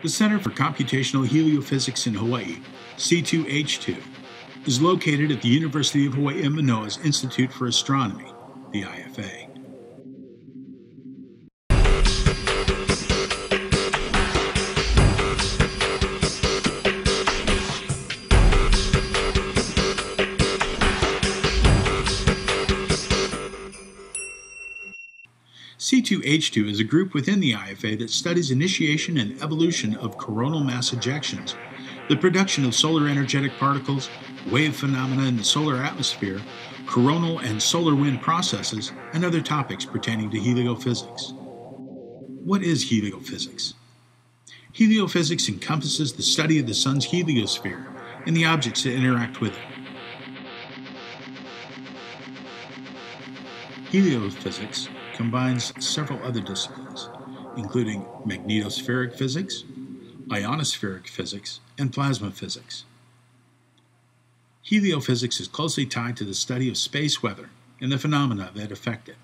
The Center for Computational Heliophysics in Hawaii, C2H2, is located at the University of Hawaii Manoa's Institute for Astronomy, the IFA. C2H2 is a group within the IFA that studies initiation and evolution of coronal mass ejections, the production of solar energetic particles, wave phenomena in the solar atmosphere, coronal and solar wind processes, and other topics pertaining to heliophysics. What is heliophysics? Heliophysics encompasses the study of the sun's heliosphere and the objects that interact with it. Heliophysics combines several other disciplines, including magnetospheric physics, ionospheric physics, and plasma physics. Heliophysics is closely tied to the study of space weather and the phenomena that affect it.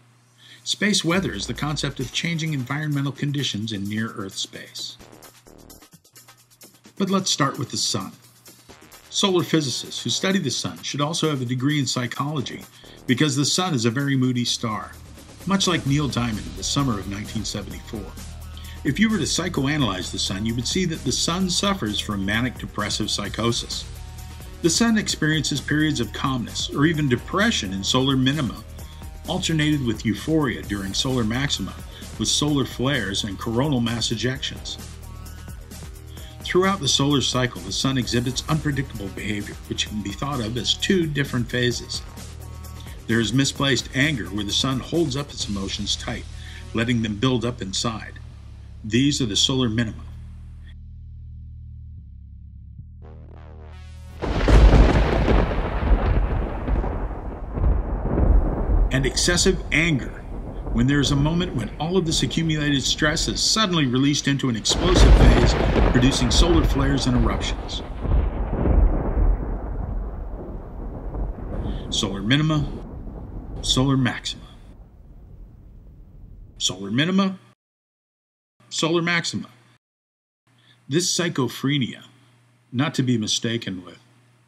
Space weather is the concept of changing environmental conditions in near-Earth space. But let's start with the sun. Solar physicists who study the sun should also have a degree in psychology because the sun is a very moody star, much like Neil Diamond in the summer of 1974. If you were to psychoanalyze the sun, you would see that the sun suffers from manic-depressive psychosis. The sun experiences periods of calmness or even depression in solar minima, alternated with euphoria during solar maxima, with solar flares and coronal mass ejections. Throughout the solar cycle, the sun exhibits unpredictable behavior, which can be thought of as two different phases. There is misplaced anger, where the sun holds up its emotions tight, letting them build up inside. These are the solar minima. And excessive anger, when there is a moment when all of this accumulated stress is suddenly released into an explosive phase, producing solar flares and eruptions. Solar minima, solar maxima. Solar minima, solar maxima. This psychophrenia, not to be mistaken with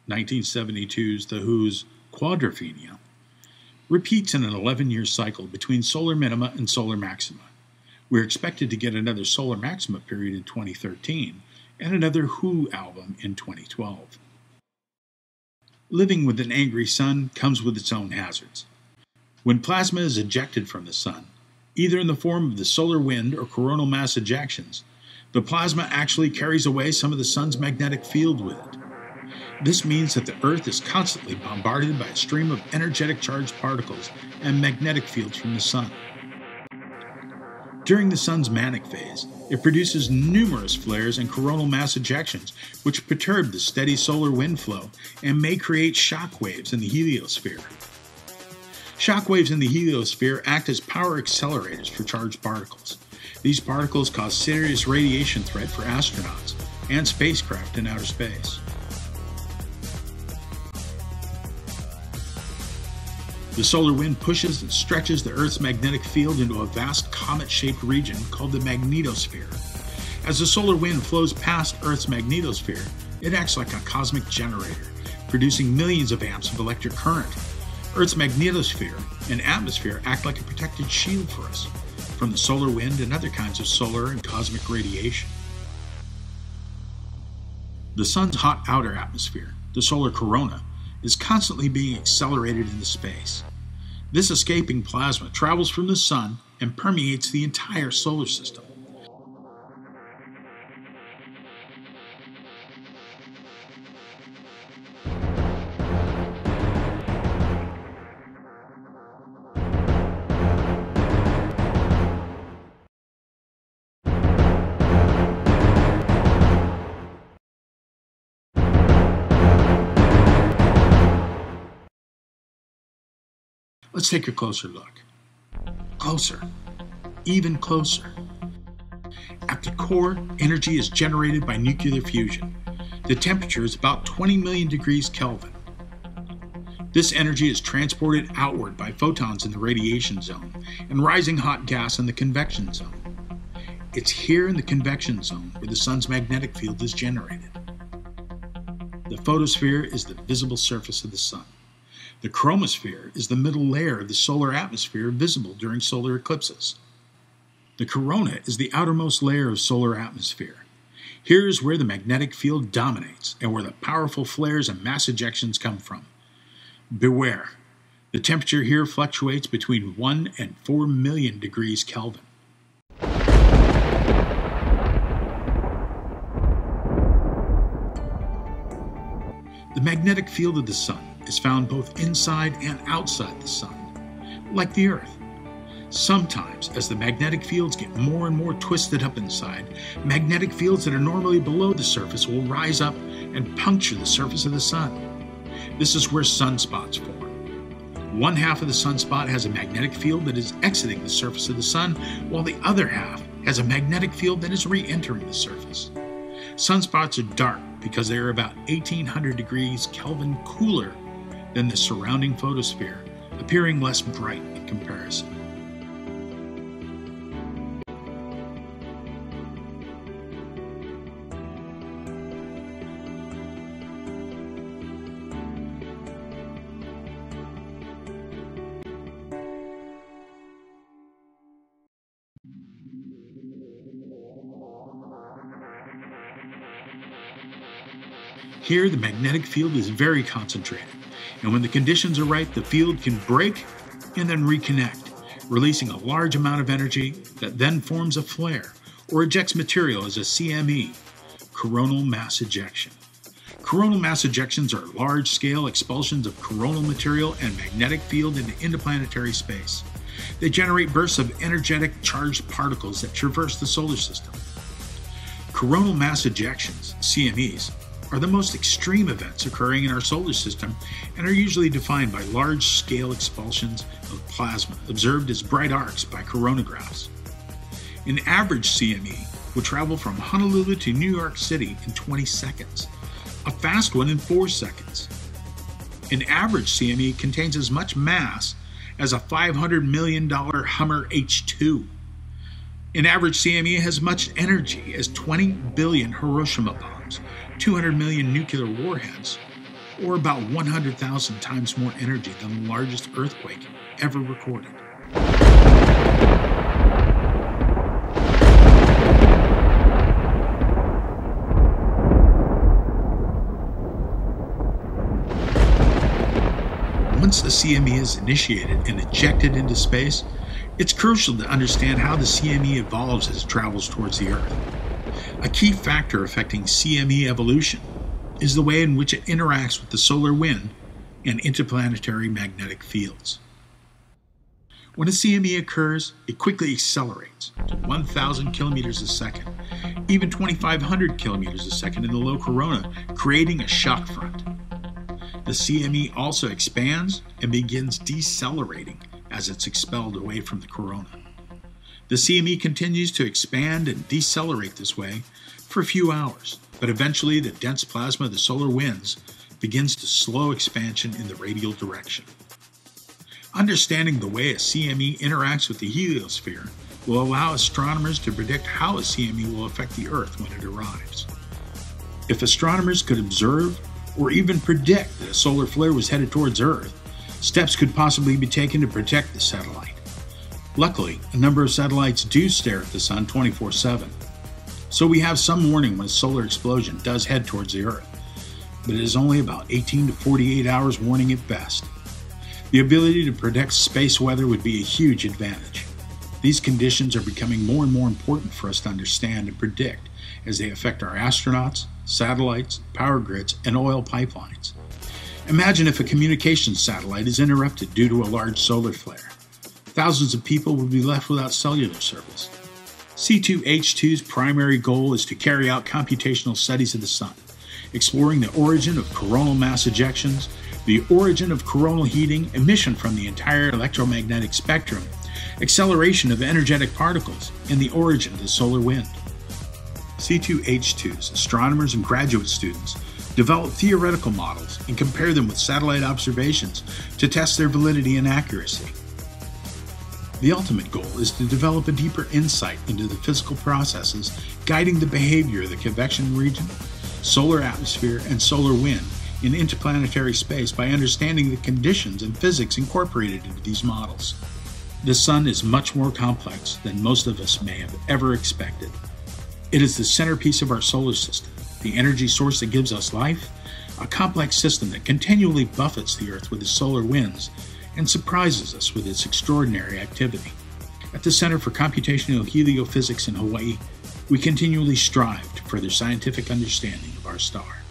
1972's The Who's quadrophenia, repeats in an 11-year cycle between solar minima and solar maxima. We're expected to get another solar maxima period in 2013 and another Who album in 2012. Living with an angry sun comes with its own hazards. When plasma is ejected from the sun, either in the form of the solar wind or coronal mass ejections, the plasma actually carries away some of the sun's magnetic field with it. This means that the Earth is constantly bombarded by a stream of energetic charged particles and magnetic fields from the sun. During the sun's manic phase, it produces numerous flares and coronal mass ejections, which perturb the steady solar wind flow and may create shock waves in the heliosphere. Shock waves in the heliosphere act as power accelerators for charged particles. These particles cause serious radiation threat for astronauts and spacecraft in outer space. The solar wind pushes and stretches the Earth's magnetic field into a vast comet-shaped region called the magnetosphere. As the solar wind flows past Earth's magnetosphere, it acts like a cosmic generator, producing millions of amps of electric current. Earth's magnetosphere and atmosphere act like a protected shield for us from the solar wind and other kinds of solar and cosmic radiation. The sun's hot outer atmosphere, the solar corona, is constantly being accelerated into space. This escaping plasma travels from the sun and permeates the entire solar system. Let's take a closer look. Closer. Even closer. At the core, energy is generated by nuclear fusion. The temperature is about 20 million degrees Kelvin. This energy is transported outward by photons in the radiation zone and rising hot gas in the convection zone. It's here in the convection zone where the sun's magnetic field is generated. The photosphere is the visible surface of the sun. The chromosphere is the middle layer of the solar atmosphere visible during solar eclipses. The corona is the outermost layer of solar atmosphere. Here is where the magnetic field dominates and where the powerful flares and mass ejections come from. Beware, the temperature here fluctuates between 1 and 4 million degrees Kelvin. The magnetic field of the sun is found both inside and outside the sun, like the Earth. Sometimes, as the magnetic fields get more and more twisted up inside, magnetic fields that are normally below the surface will rise up and puncture the surface of the sun. This is where sunspots form. One half of the sunspot has a magnetic field that is exiting the surface of the sun, while the other half has a magnetic field that is re-entering the surface. Sunspots are dark because they are about 1800 degrees Kelvin cooler than the surrounding photosphere, appearing less bright in comparison. Here, the magnetic field is very concentrated, and when the conditions are right, the field can break and then reconnect, releasing a large amount of energy that then forms a flare or ejects material as a CME, coronal mass ejection. Coronal mass ejections are large-scale expulsions of coronal material and magnetic field into interplanetary space. They generate bursts of energetic charged particles that traverse the solar system. Coronal mass ejections, CMEs, are the most extreme events occurring in our solar system and are usually defined by large-scale expulsions of plasma observed as bright arcs by coronagraphs. An average CME would travel from Honolulu to New York City in 20 seconds, a fast one in 4 seconds. An average CME contains as much mass as a $500 million Hummer H2. An average CME has as much energy as 20 billion Hiroshima bombs, 200 million nuclear warheads, or about 100,000 times more energy than the largest earthquake ever recorded. Once the CME is initiated and ejected into space, it's crucial to understand how the CME evolves as it travels towards the Earth. A key factor affecting CME evolution is the way in which it interacts with the solar wind and interplanetary magnetic fields. When a CME occurs, it quickly accelerates to 1,000 kilometers a second, even 2,500 kilometers a second in the low corona, creating a shock front. The CME also expands and begins decelerating as it's expelled away from the corona. The CME continues to expand and decelerate this way for a few hours, but eventually the dense plasma of the solar winds begins to slow expansion in the radial direction. Understanding the way a CME interacts with the heliosphere will allow astronomers to predict how a CME will affect the Earth when it arrives. If astronomers could observe or even predict that a solar flare was headed towards Earth, steps could possibly be taken to protect the satellite. Luckily, a number of satellites do stare at the sun 24/7, so we have some warning when a solar explosion does head towards the Earth, but it is only about 18 to 48 hours warning at best. The ability to predict space weather would be a huge advantage. These conditions are becoming more and more important for us to understand and predict as they affect our astronauts, satellites, power grids, and oil pipelines. Imagine if a communications satellite is interrupted due to a large solar flare. Thousands of people would be left without cellular service. C2H2's primary goal is to carry out computational studies of the sun, exploring the origin of coronal mass ejections, the origin of coronal heating, emission from the entire electromagnetic spectrum, acceleration of energetic particles, and the origin of the solar wind. C2H2's astronomers and graduate students develop theoretical models, and compare them with satellite observations to test their validity and accuracy. The ultimate goal is to develop a deeper insight into the physical processes guiding the behavior of the convection region, solar atmosphere, and solar wind in interplanetary space by understanding the conditions and physics incorporated into these models. The Sun is much more complex than most of us may have ever expected. It is the centerpiece of our solar system, the energy source that gives us life, a complex system that continually buffets the Earth with its solar winds and surprises us with its extraordinary activity. At the Center for Computational Heliophysics in Hawaii, we continually strive to further scientific understanding of our star.